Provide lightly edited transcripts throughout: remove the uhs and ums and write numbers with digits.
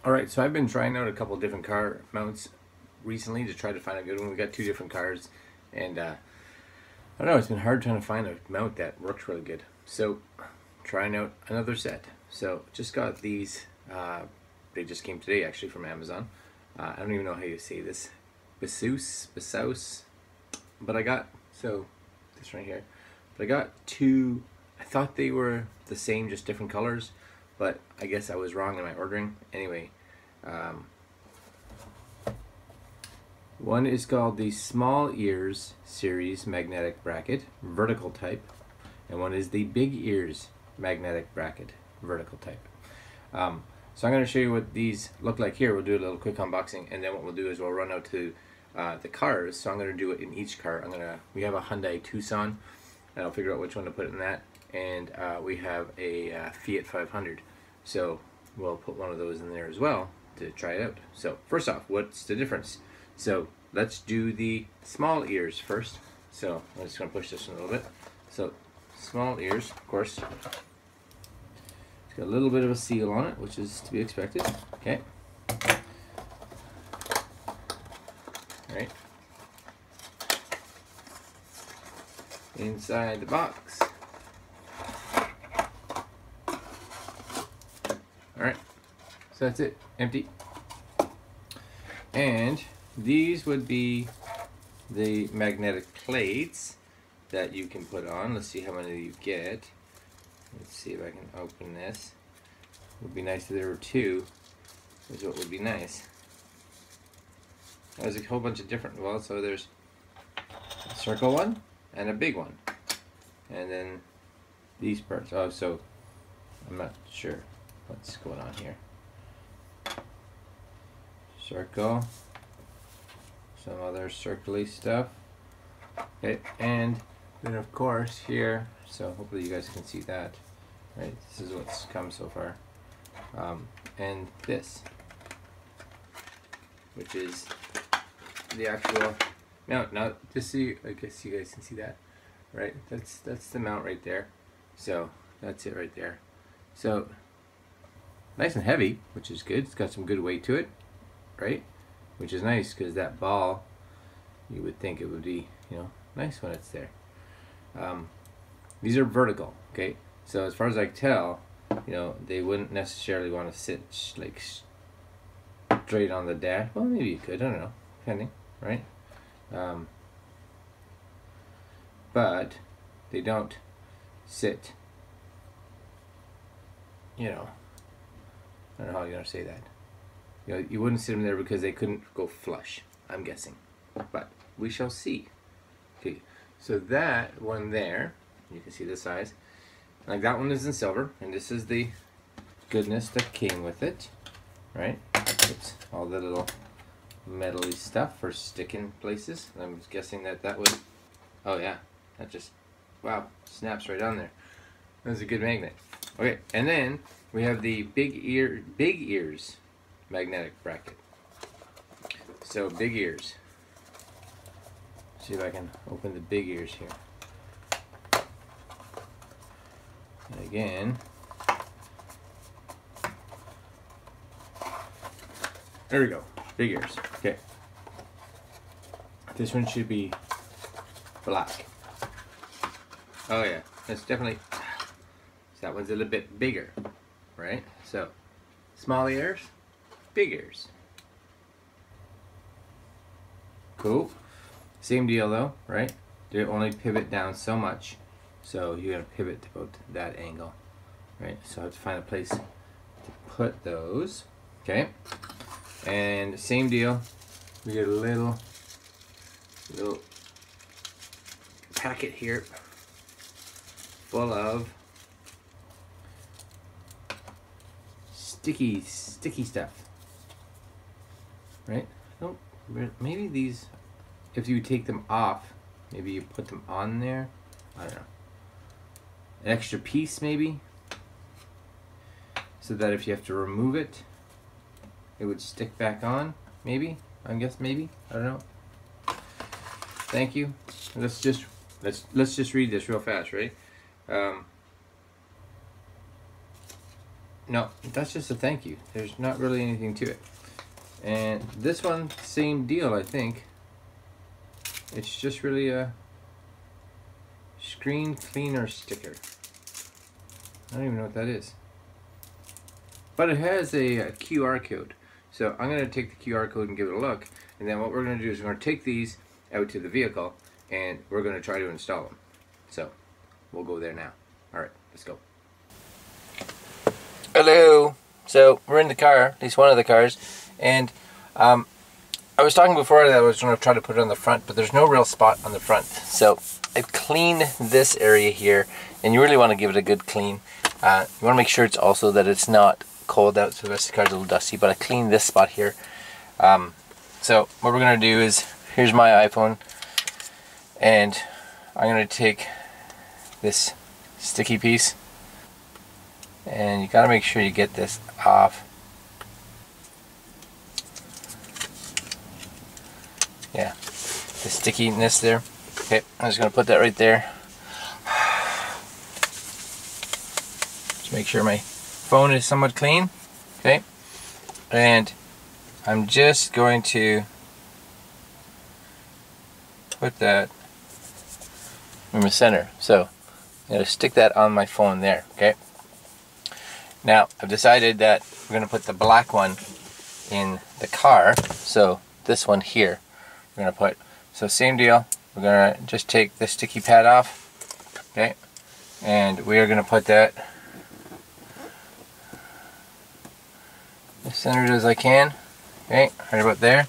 Alright, so I've been trying out a couple different car mounts recently to try to find a good one. We got two different cars, and I don't know, it's been hard trying to find a mount that works really good. So, trying out another set. So, just got these, they just came today actually from Amazon. I don't even know how you say this. BASEUS, but I got, so, this right here. But I got two, I thought they were the same, just different colors. But I guess I was wrong in my ordering. Anyway, one is called the Small Ears Series Magnetic Bracket, vertical type, and one is the Big Ears Magnetic Bracket, vertical type. So I'm going to show you what these look like here. We'll do a little quick unboxing, and then what we'll do is we'll run out to the cars. So I'm going to do it in each car. We have a Hyundai Tucson, and I'll figure out which one to put in that. And we have a Fiat 500, so we'll put one of those in there as well to try it out. So first off, what's the difference? So let's do the small ears first. So I'm just going to push this one a little bit. So small ears, of course, it's got a little bit of a seal on it, which is to be expected. Okay. All right. Inside the box. Alright, so that's it, empty. And these would be the magnetic plates that you can put on. Let's see how many you get. Let's see if I can open this. It would be nice if there were two, is what would be nice. There's a whole bunch of different, well, so there's a circle one and a big one. And then these parts, oh, so I'm not sure what's going on here. Circle, some other circly stuff. Okay, and then of course here, so hopefully you guys can see that. Right, this is what's come so far. And this, which is the actual mount. Now, just so I guess you guys can see that, right? That's the mount right there. So that's it right there. So nice and heavy, which is good. It's got some good weight to it, right? Which is nice because that ball, you would think it would be, you know, nice when it's there. These are vertical, okay? So as far as I can tell, you know, they wouldn't necessarily want to sit like straight on the dash. Well, maybe you could, I don't know, depending, right? But they don't sit, you know, I don't know how you're gonna say that. You know, you wouldn't sit them there because they couldn't go flush, I'm guessing. But we shall see. Okay, so that one there, you can see the size. Like that one is in silver, and this is the goodness that came with it, right? It's all the little metal-y stuff for sticking places. I'm guessing that would, oh yeah, that just, wow, snaps right on there. That's a good magnet. Okay, and then we have the big ears magnetic bracket. So big ears. See if I can open the big ears here. And again, there we go, big ears. Okay. This one should be black. Oh yeah, that's definitely, that one's a little bit bigger, right? So, small ears, big ears. Cool. Same deal though, right? They only pivot down so much, so you're gonna pivot to about that angle, right? So I have to find a place to put those, okay? And same deal, we get a little packet here full of sticky stuff, right? Oh, maybe these, if you take them off, maybe you put them on there. I don't know. An extra piece maybe, so that if you have to remove it, it would stick back on. Maybe, I guess maybe. I don't know. Thank you. Let's just read this real fast, right? no, that's just a thank you. There's not really anything to it. And this one, same deal, I think. It's just really a screen cleaner sticker. I don't even know what that is. But it has a QR code. So I'm going to take the QR code and give it a look. And then what we're going to do is we're going to take these out to the vehicle and we're going to try to install them. So we'll go there now. Alright, let's go. Hello! So we're in the car, at least one of the cars. And I was talking before that I was going to try to put it on the front, but there's no real spot on the front. So I've cleaned this area here, and you really want to give it a good clean. You want to make sure it's also that it's not cold out, so the rest of the car's a little dusty, but I cleaned this spot here. So what we're going to do is, here's my iPhone, and I'm going to take this sticky piece, and you got to make sure you get this off. Yeah, the stickiness there. Okay, I'm just going to put that right there. Just make sure my phone is somewhat clean. Okay, and I'm just going to put that in the center. So I'm going to stick that on my phone there. Okay, now I've decided that we're going to put the black one in the car. So this one here we're going to put. So same deal. We're going to just take the sticky pad off. Okay, and we are going to put that as centered as I can. Okay, right about there.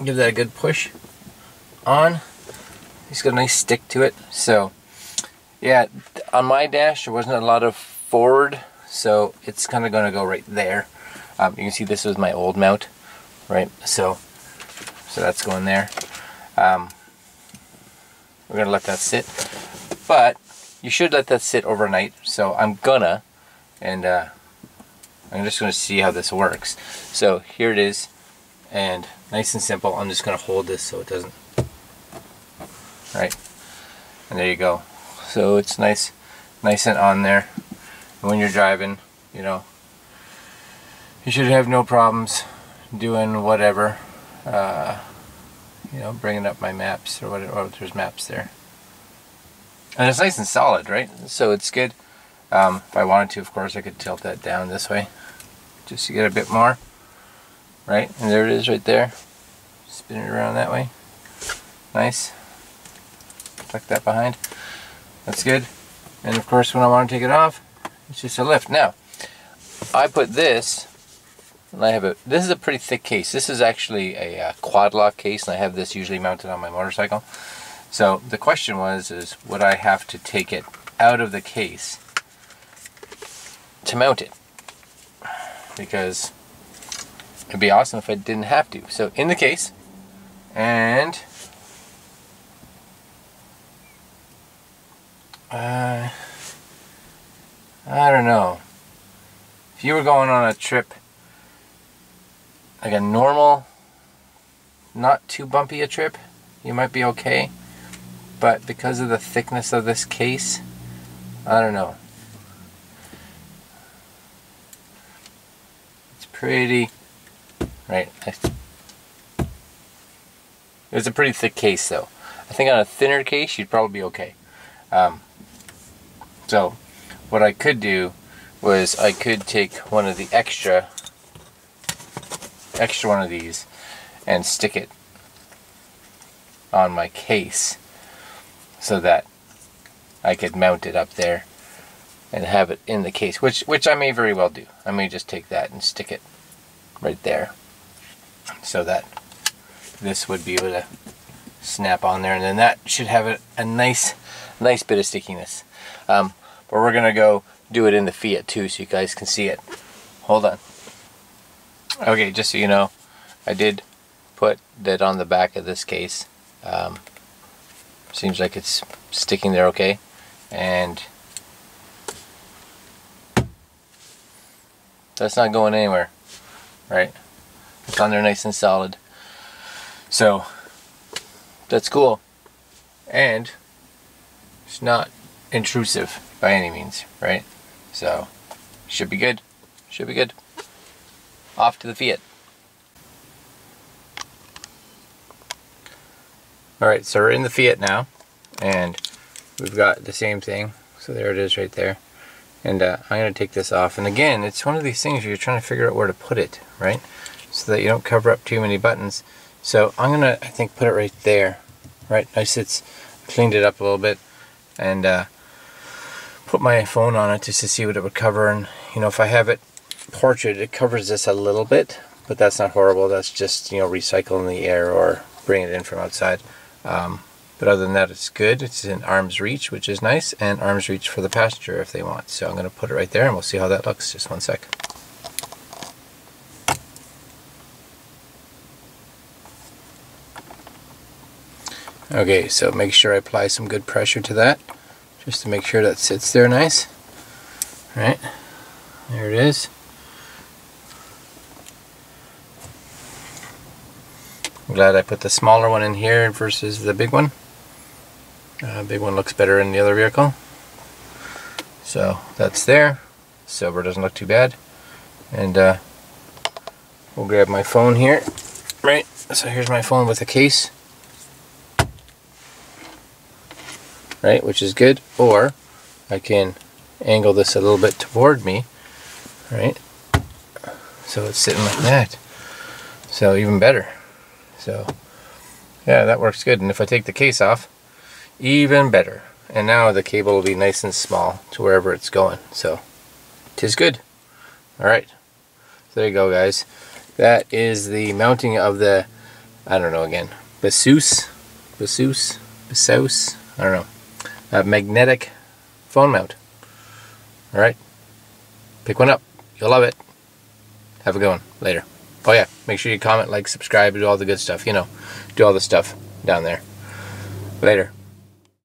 Give that a good push on. It's got a nice stick to it. So yeah, on my dash there wasn't a lot of forward, so it's kind of going to go right there. You can see this was my old mount, right? So that's going there. We're going to let that sit, but you should let that sit overnight. So I'm gonna, and I'm just going to see how this works. So here it is, and nice and simple. I'm just going to hold this so it doesn't. Right, and there you go. So it's nice and on there. And when you're driving, you know, you should have no problems doing whatever. You know, bringing up my maps or whatever. Oh, there's maps there. And it's nice and solid, right? So it's good. If I wanted to, of course, I could tilt that down this way just to get a bit more. Right? And there it is right there. Spin it around that way. Nice. Tuck that behind. That's good. And of course, when I want to take it off, it's just a lift. Now, I put this, and I have this is a pretty thick case. This is actually a quad lock case, and I have this usually mounted on my motorcycle. So the question was, would I have to take it out of the case to mount it? Because it'd be awesome if I didn't have to. So in the case, and I don't know. If you were going on a trip, like a normal, not too bumpy a trip, you might be okay. But because of the thickness of this case, I don't know. It's pretty, right? It's a pretty thick case though. I think on a thinner case, you'd probably be okay. So what I could do was I could take one of the extra one of these and stick it on my case so that I could mount it up there and have it in the case, which I may very well do. I may just take that and stick it right there so that this would be able to snap on there, and then that should have a nice bit of stickiness. But we're gonna go do it in the Fiat too, so you guys can see it. Hold on. Okay, just so you know, I did put that on the back of this case. Seems like it's sticking there okay, and that's not going anywhere, right? It's on there nice and solid. So that's cool, and it's not intrusive by any means, right? So Should be good. Should be good. Off to the Fiat. Alright, so we're in the Fiat now, and we've got the same thing. So there it is right there. And I'm going to take this off. And again, it's one of these things where you're trying to figure out where to put it, right? So that you don't cover up too many buttons. So I'm going to, I think, put it right there. Right, it's cleaned it up a little bit, and put my phone on it just to see what it would cover. And you know, if I have it portrait, it covers this a little bit, but that's not horrible. That's just, you know, recycling the air or bringing it in from outside. But other than that, it's good. It's in arm's reach, which is nice, and arm's reach for the passenger if they want. So I'm going to put it right there, and we'll see how that looks. Just one sec. Okay, so make sure I apply some good pressure to that, just to make sure that sits there nice. All right, there it is. I'm glad I put the smaller one in here versus the big one. Big one looks better in the other vehicle. So that's there. Silver doesn't look too bad. And we'll grab my phone here. Right, so here's my phone with a case. Right, which is good. Or I can angle this a little bit toward me. Right, so it's sitting like that. So even better. So yeah, that works good. And if I take the case off, even better. And now the cable will be nice and small to wherever it's going. So 'tis good. Alright, so there you go, guys. That is the mounting of the, I don't know again, BASEUS, I don't know, magnetic phone mount. Alright, pick one up. You'll love it. Have a good one. Later. Oh yeah, make sure you comment, like, subscribe, do all the good stuff, you know, do all the stuff down there. Later.